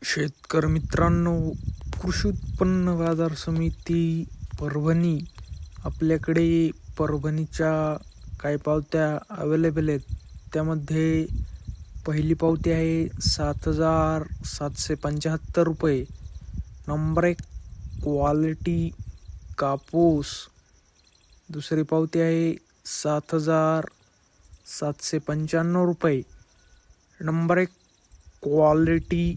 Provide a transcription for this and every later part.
शेतकरी मित्रांनो, कृषी उत्पन्न बाजार समिती परभणी आपल्याकडे परभणीच्या काही पावत्या अवेलेबल आहेत. त्यामध्ये पहिली पावती आहे 7,775 रुपये. नंबर 1 क्वालिटी कापूस. दुसरी पावती आहे 7,795 रुपये. नंबर 1 क्वालिटी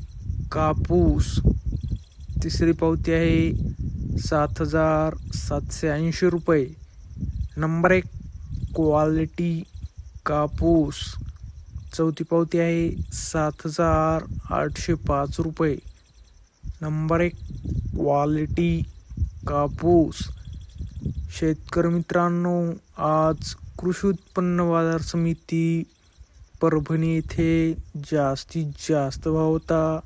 कापूस. तिसरी पावती आहे 7,780 रुपये. नंबर 1 क्वालिटी कापूस. चौथी पावती आहे 7,805 रुपये. नंबर 1 क्वालिटी कापूस. शेतकरी मित्रांनो, आज कृषी उत्पन्न बाजार समिती परभणी येथे जास्तीत जास्त भाव होता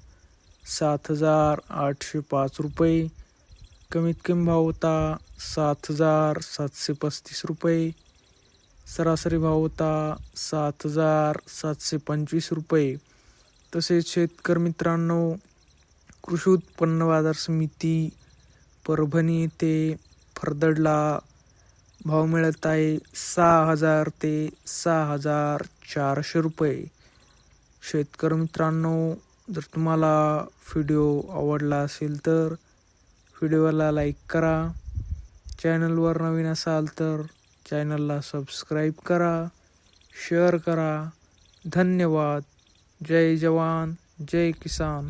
7,805 रुपये. कमीत कमी भाव होता 7,735 रुपये. सरासरी भाव होता 7,725 रुपये. तसेच शेतकरी मित्रांनो, कृषी उत्पन्न बाजार समिती परभणी येथे फरदडला भाव मिळत आहे 6,000 ते 6,400 रुपये. शेतकरी मित्रांनो, जर तुम्हाला व्हिडिओ आवडला असेल तर व्हिडिओला लाईक करा. चॅनलवर नवीन असाल तर चॅनलला सबस्क्राईब करा, शेअर करा. धन्यवाद. जय जवान, जय किसान.